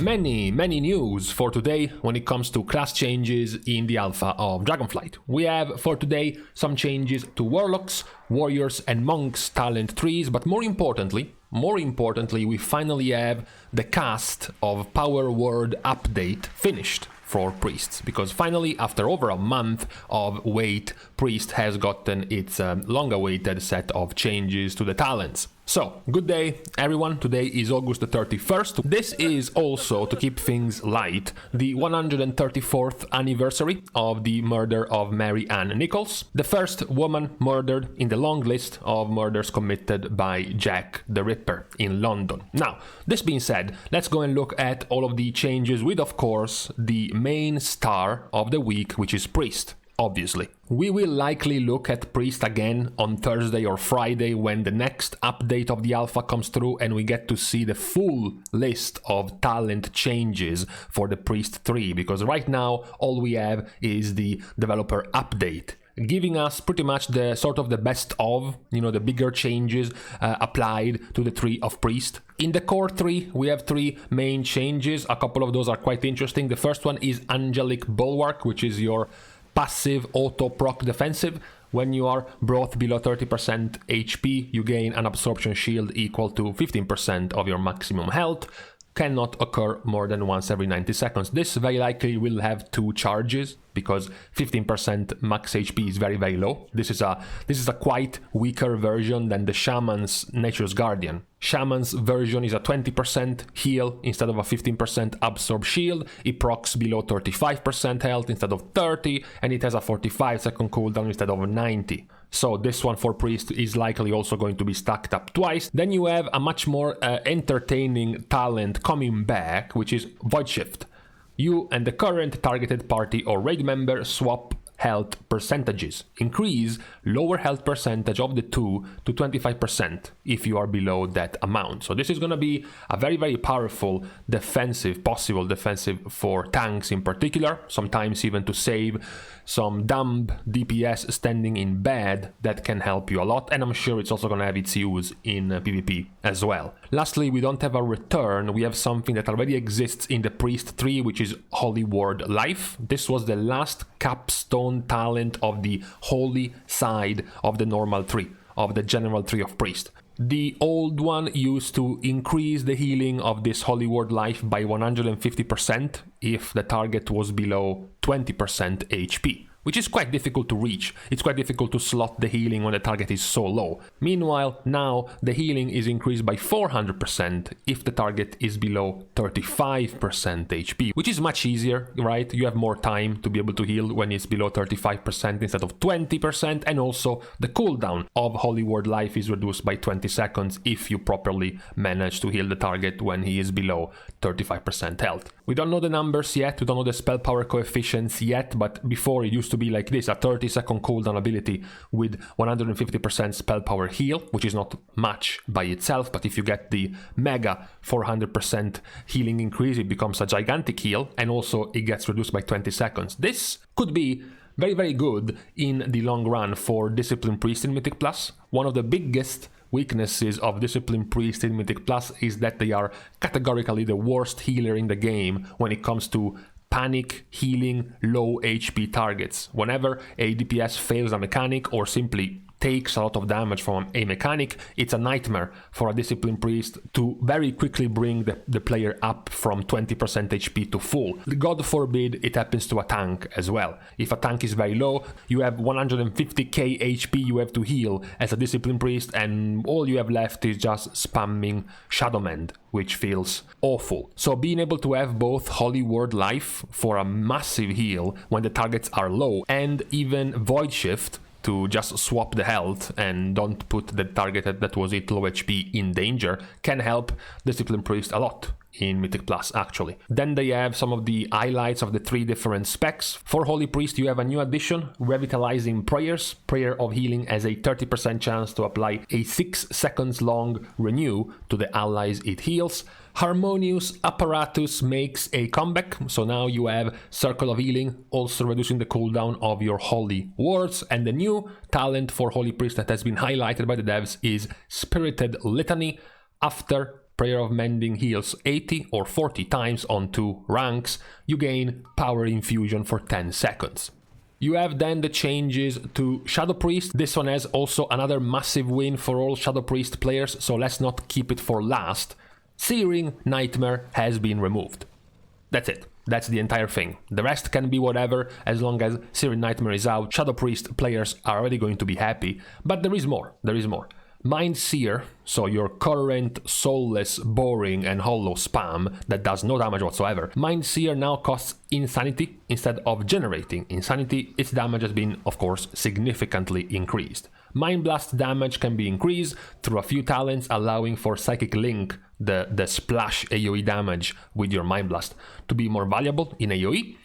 Many news for today when it comes to class changes in the alpha of Dragonflight. We have for today some changes to Warlocks, Warriors and Monks talent trees, but more importantly, we finally have the cast of Power Word update finished for Priests, because finally, after over a month of wait, Priest has gotten its long-awaited set of changes to the talents. So, good day everyone, today is August the 31st. This is also, to keep things light, the 134th anniversary of the murder of Mary Ann Nichols, the first woman murdered in the long list of murders committed by Jack the Ripper in London. Now, this being said, let's go and look at all of the changes with, of course, the main star of the week, which is Priest. Obviously. We will likely look at Priest again on Thursday or Friday when the next update of the alpha comes through and we get to see the full list of talent changes for the Priest 3, because right now all we have is the developer update, giving us pretty much the sort of the best of, the bigger changes applied to the tree of Priest. In the core tree, we have three main changes. A couple of those are quite interesting. The first one is Angelic Bulwark, which is your passive auto-proc defensive. When you are brought below 30% HP, you gain an absorption shield equal to 15% of your maximum health. Cannot occur more than once every 90 seconds. This very likely will have two charges, because 15% max HP is very low. This is a quite weaker version than the Shaman's Nature's Guardian. Shaman's version is a 20% heal instead of a 15% absorb shield. It procs below 35% health instead of 30, and it has a 45-second cooldown instead of 90. So this one for Priest is likely also going to be stacked up twice. Then you have a much more entertaining talent coming back, which is Void Shift. You and the current targeted party or raid member swap health percentages. Increase lower health percentage of the two to 25% if you are below that amount. So this is going to be a very powerful possible defensive for tanks in particular, sometimes even to save some dumb DPS standing in bed. That can help you a lot, and I'm sure it's also going to have its use in PvP as well. Lastly, we don't have a return, we have something that already exists in the Priest 3, which is Holy Word Life. This was the last capstone talent of the holy side of the normal tree, of the general tree of Priest. The old one used to increase the healing of this Holy Word Life by 150% if the target was below 20% HP, which is quite difficult to reach. It's quite difficult to slot the healing when the target is so low. Meanwhile, now the healing is increased by 400% if the target is below 35% HP, which is much easier, right? You have more time to be able to heal when it's below 35% instead of 20%, and also the cooldown of Holy Word Life is reduced by 20 seconds if you properly manage to heal the target when he is below 35% health. We don't know the numbers yet, we don't know the spell power coefficients yet, but before it used to be like this, a 30-second cooldown ability with 150% spell power heal, which is not much by itself, but if you get the mega 400% healing increase, it becomes a gigantic heal, and also it gets reduced by 20 seconds. This could be very good in the long run for Discipline Priest in Mythic Plus. One of the biggest weaknesses of Discipline Priest in Mythic Plus is that they are categorically the worst healer in the game when it comes to panic healing low HP targets. Whenever a DPS fails a mechanic or simply takes a lot of damage from a mechanic, it's a nightmare for a Discipline Priest to very quickly bring the player up from 20% HP to full. God forbid it happens to a tank as well. If a tank is very low, you have 150k HP you have to heal as a Discipline Priest, and all you have left is just spamming Shadow Mend, which feels awful. So being able to have both Holy Word Life for a massive heal when the targets are low, and even Void Shift to just swap the health and don't put the target that was at low HP in danger, can help Discipline Priest a lot in Mythic Plus, actually. Then they have some of the highlights of the three different specs. For Holy Priest, you have a new addition, Revitalizing Prayers. Prayer of Healing has a 30% chance to apply a 6 seconds long renew to the allies it heals. Harmonious Apparatus makes a comeback, so now you have Circle of Healing, also reducing the cooldown of your holy words. And the new talent for Holy Priest that has been highlighted by the devs is Spirited Litany. After Prayer of Mending heals 80 or 40 times on 2 ranks. You gain Power Infusion for 10 seconds. You have then the changes to Shadow Priest. This one has also another massive win for all Shadow Priest players, so let's not keep it for last. Searing Nightmare has been removed. That's it. That's the entire thing. The rest can be whatever, as long as Searing Nightmare is out. Shadow Priest players are already going to be happy, but there is more. Mind Seer, so your current soulless, boring and hollow spam that does no damage whatsoever. Mind Seer now costs Insanity instead of generating Insanity. Its damage has been, of course, significantly increased. Mind Blast damage can be increased through a few talents, allowing for Psychic Link, the splash AoE damage with your Mind Blast, to be more valuable in AoE.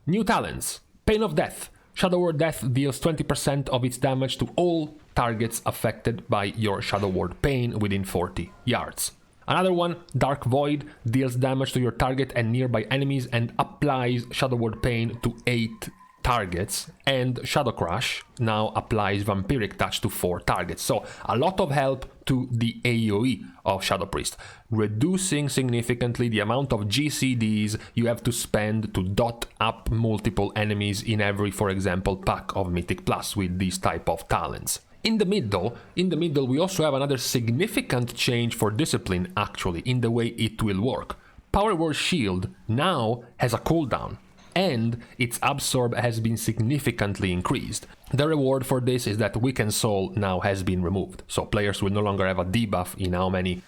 New talents. Pain of Death. Shadow Ward Death deals 20% of its damage to all targets affected by your Shadow Ward Pain within 40 yards. Another one, Dark Void, deals damage to your target and nearby enemies and applies Shadow Ward Pain to 8 targets, and Shadow Crush now applies Vampiric Touch to 4 targets. So a lot of help to the AoE of Shadow Priest, reducing significantly the amount of GCDs you have to spend to dot up multiple enemies in every, for example, pack of Mythic Plus with these type of talents. In the middle, we also have another significant change for Discipline, actually, in the way it will work. Power Word Shield now has a cooldown, and its absorb has been significantly increased. The reward for this is that Weakened Soul now has been removed, so players will no longer have a debuff in how many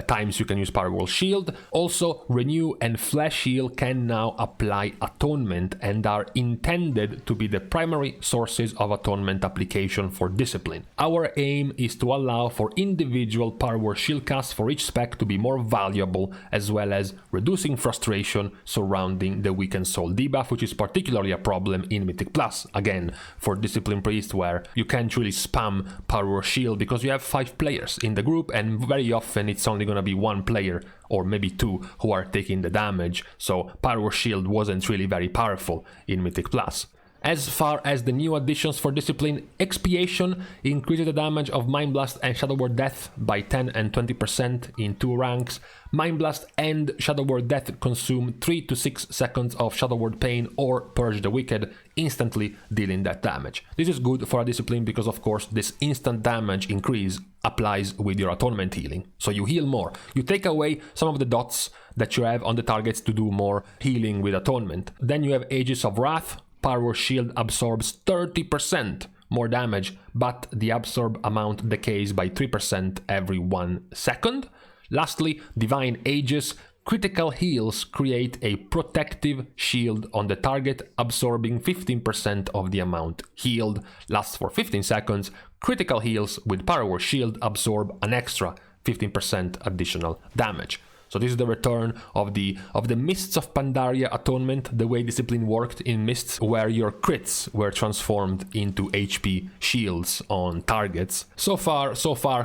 times you can use Power Wall Shield. Also, Renew and Flesh Heal can now apply Atonement and are intended to be the primary sources of Atonement application for Discipline. Our aim is to allow for individual Power Wall Shield casts for each spec to be more valuable, as well as reducing frustration surrounding the Weakened Soul debuff, which is particularly a problem in Mythic Plus, again, for Discipline Priest, where you can't really spam Power Wall Shield because you have 5 players in the group, and very often it's only going to be 1 player or maybe 2 who are taking the damage, so Power Word Shield wasn't really very powerful in Mythic Plus. As far as the new additions for Discipline, Expiation increases the damage of Mind Blast and Shadow Word Death by 10 and 20% in 2 ranks. Mind Blast and Shadow Word Death consume 3 to 6 seconds of Shadow Word Pain or Purge the Wicked, instantly dealing that damage. This is good for a Discipline because, of course, this instant damage increase applies with your Atonement healing. So you heal more. You take away some of the dots that you have on the targets to do more healing with Atonement. Then you have Aegis of Wrath. Power Word Shield absorbs 30% more damage, but the absorb amount decays by 3% every 1 second. Lastly, Divine Aegis. Critical heals create a protective shield on the target, absorbing 15% of the amount healed. Lasts for 15 seconds. Critical heals with Power Word Shield absorb an extra 15% additional damage. So this is the return of the Mists of Pandaria Atonement, the way Discipline worked in Mists, where your crits were transformed into HP shields on targets. So far,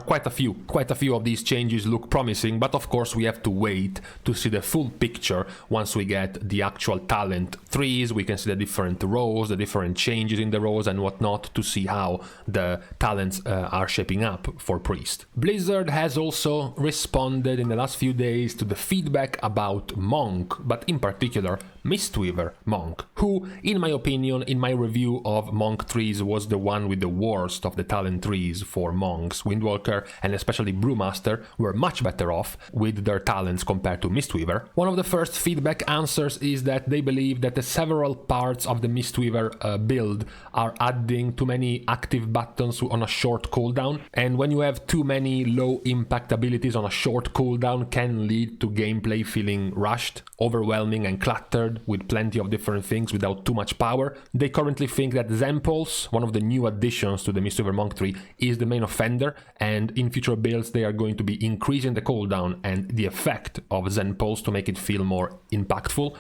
quite a few of these changes look promising, but of course we have to wait to see the full picture. Once we get the actual talent trees, we can see the different rows, the different changes in the rows and whatnot, to see how the talents are shaping up for Priest. Blizzard has also responded in the last few days to the feedback about Monk, but in particular Mistweaver Monk, who, in my opinion, in my review of Monk trees, was the one with the worst of the talent trees for Monks. Windwalker and especially Brewmaster were much better off with their talents compared to Mistweaver. One of the first feedback answers is that they believe that the several parts of the Mistweaver build are adding too many active buttons on a short cooldown, and when you have too many low impact abilities on a short cooldown can lead to gameplay feeling rushed, overwhelming and cluttered with plenty of different things without too much power. They currently think that Zen Pulse, one of the new additions to the Mistweaver Monk tree, is the main offender, and in future builds they are going to be increasing the cooldown and the effect of Zen Pulse to make it feel more impactful.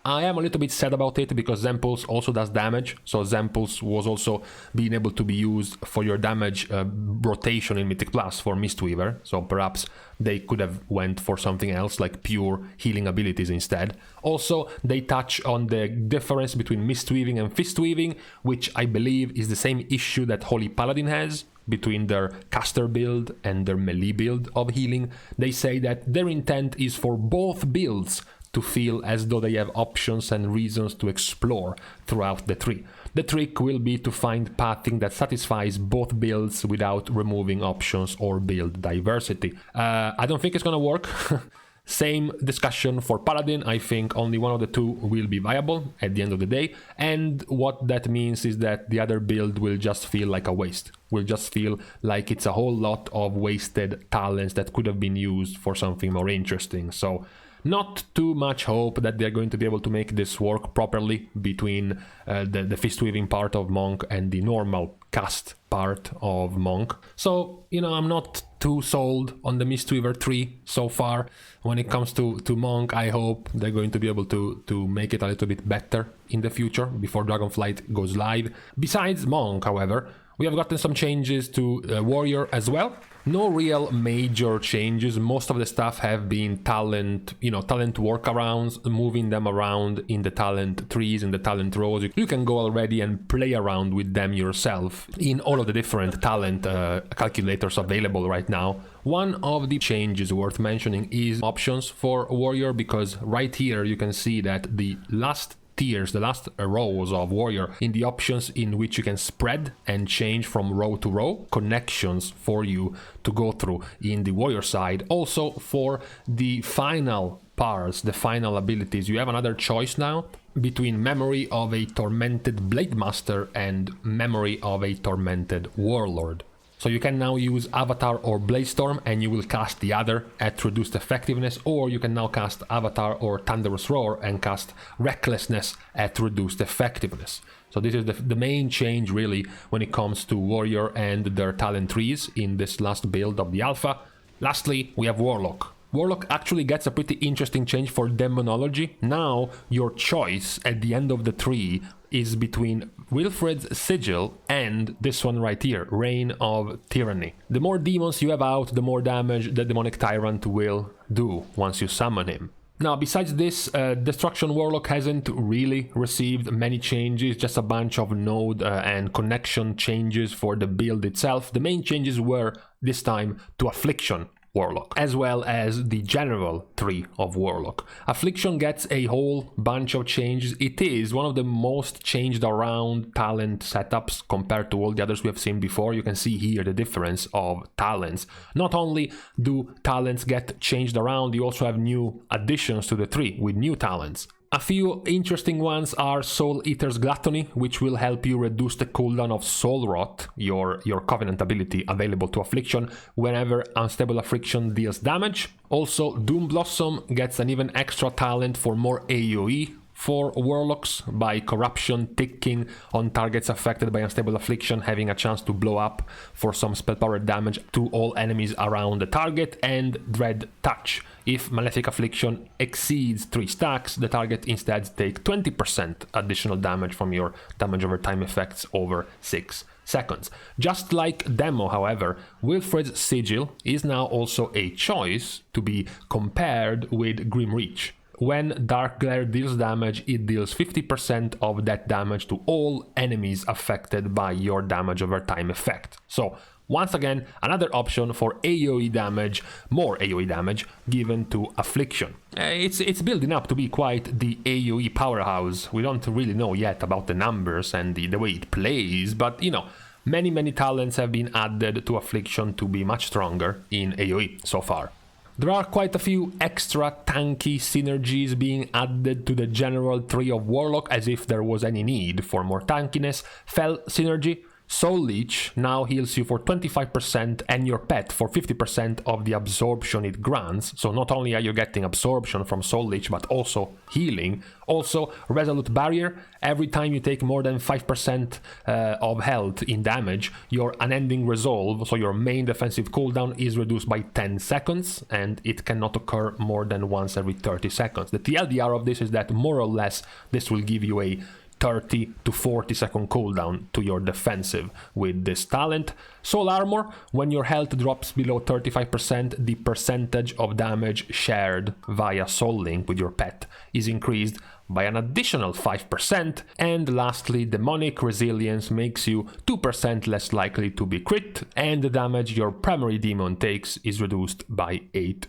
I am a little bit sad about it because Zen Pulse also does damage, so Zen Pulse was also being able to be used for your damage rotation in Mythic Plus for Mistweaver, so perhaps they could have went for something else like pure healing abilities instead. Also, they touch on the difference between Mistweaving and Fistweaving, which I believe is the same issue that Holy Paladin has, between their caster build and their melee build of healing. They say that their intent is for both builds to feel as though they have options and reasons to explore throughout the tree. The trick will be to find pathing that satisfies both builds without removing options or build diversity. I don't think it's gonna work. Same discussion for Paladin. I think only one of the two will be viable at the end of the day, and what that means is that the other build will just feel like a waste. Will just feel like it's a whole lot of wasted talents that could have been used for something more interesting. So not too much hope that they're going to be able to make this work properly between the fist weaving part of Monk and the normal cast part of Monk. So, you know, I'm not too sold on the Mistweaver tree so far. When it comes to Monk, I hope they're going to be able to make it a little bit better in the future before Dragonflight goes live. Besides Monk, however, we have gotten some changes to Warrior as well. No real major changes. Most of the stuff have been talent workarounds, moving them around in the talent trees, in the talent rows. You can go already and play around with them yourself in all of the different talent calculators available right now. One of the changes worth mentioning is options for Warrior, because right here you can see that the last tiers, the last rows of Warrior, in the options in which you can spread and change from row to row, connections for you to go through in the Warrior side. Also for the final parts, the final abilities, you have another choice now between Memory of a Tormented Blade Master and Memory of a Tormented Warlord. So you can now use Avatar or Bladestorm and you will cast the other at reduced effectiveness, or you can now cast Avatar or Thunderous Roar and cast Recklessness at reduced effectiveness. So this is the main change really when it comes to Warrior and their talent trees in this last build of the alpha. Lastly, we have Warlock. Warlock actually gets a pretty interesting change for Demonology. Now your choice at the end of the tree is between Wilfred's Sigil and this one right here, Reign of Tyranny. The more demons you have out, the more damage the Demonic Tyrant will do once you summon him. Now, besides this, Destruction Warlock hasn't really received many changes, just a bunch of node and connection changes for the build itself. The main changes were, this time, to Affliction Warlock, as well as the general tree of Warlock. Affliction gets a whole bunch of changes. It is one of the most changed around talent setups compared to all the others we have seen before. You can see here the difference of talents. Not only do talents get changed around, you also have new additions to the tree with new talents. A few interesting ones are Soul Eater's Gluttony, which will help you reduce the cooldown of Soul Rot, your Covenant ability available to Affliction, whenever Unstable Affliction deals damage. Also, Doom Blossom gets an even extra talent for more AoE for Warlocks by Corruption ticking on targets affected by Unstable Affliction, having a chance to blow up for some spell power damage to all enemies around the target, and Dread Touch. If Malefic Affliction exceeds 3 stacks, the target instead takes 20% additional damage from your damage over time effects over 6 seconds. Just like Demo, however, Wilfred's Sigil is now also a choice to be compared with Grim Reach. When Dark Glare deals damage, it deals 50% of that damage to all enemies affected by your damage over time effect. So, once again, another option for AoE damage, more AoE damage given to Affliction. It's building up to be quite the AoE powerhouse. We don't really know yet about the numbers and the way it plays, but you know, many talents have been added to Affliction to be much stronger in AoE so far. There are quite a few extra tanky synergies being added to the general tree of Warlock, as if there was any need for more tankiness. Fell synergy. Soul Leech now heals you for 25% and your pet for 50% of the absorption it grants. So not only are you getting absorption from Soul Leech, but also healing. Also, Resolute Barrier. Every time you take more than 5% of health in damage, your Unending Resolve, so your main defensive cooldown, is reduced by 10 seconds, and it cannot occur more than once every 30 seconds. The TLDR of this is that more or less this will give you a 30 to 40 second cooldown to your defensive with this talent. Soul Armor, when your health drops below 35%, the percentage of damage shared via Soul Link with your pet is increased by an additional 5%, and lastly, Demonic Resilience makes you 2% less likely to be crit, and the damage your primary demon takes is reduced by 8%.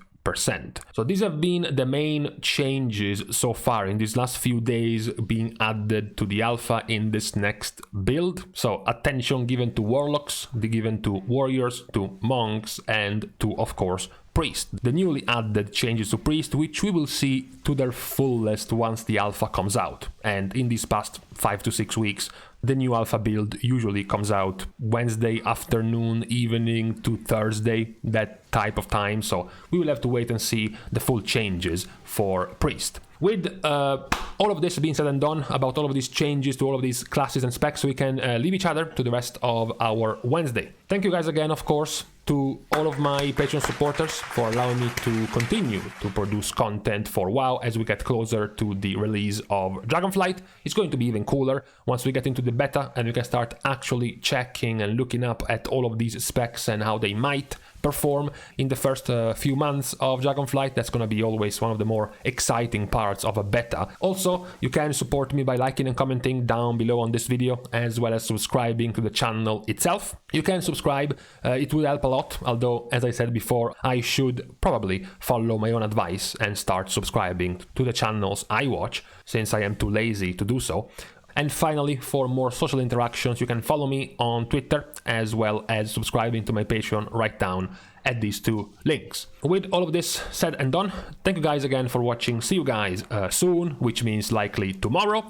So these have been the main changes so far in these last few days being added to the alpha in this next build. So attention given to warlocks, given to warriors, to monks, and to, of course, priest. The newly added changes to priest, which we will see to their fullest once the alpha comes out. And in these past 5 to 6 weeks, the new alpha build usually comes out Wednesday afternoon, evening to Thursday, that type of time. So we will have to wait and see the full changes for priest. With all of this being said and done about all of these changes to all of these classes and specs, we can leave each other to the rest of our Wednesday. Thank you guys again, of course, to all of my Patreon supporters for allowing me to continue to produce content for WoW as we get closer to the release of Dragonflight. It's going to be even cooler once we get into the beta and we can start actually checking and looking up at all of these specs and how they might perform in the first few months of Dragonflight. That's going to be always one of the more exciting parts of a beta. Also, you can support me by liking and commenting down below on this video, as well as subscribing to the channel itself. You can subscribe, it will help a lot, although, as I said before, I should probably follow my own advice and start subscribing to the channels I watch, since I am too lazy to do so. And finally, for more social interactions, you can follow me on Twitter, as well as subscribing to my Patreon right down at these two links. With all of this said and done, thank you guys again for watching. See you guys soon, which means likely tomorrow.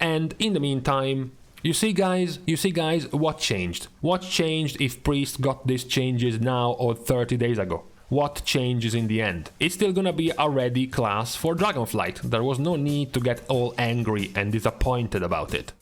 And in the meantime, you see guys, what changed? What changed if Priest got these changes now or 30 days ago? What changes in the end? It's still gonna be a ready class for Dragonflight. There was no need to get all angry and disappointed about it.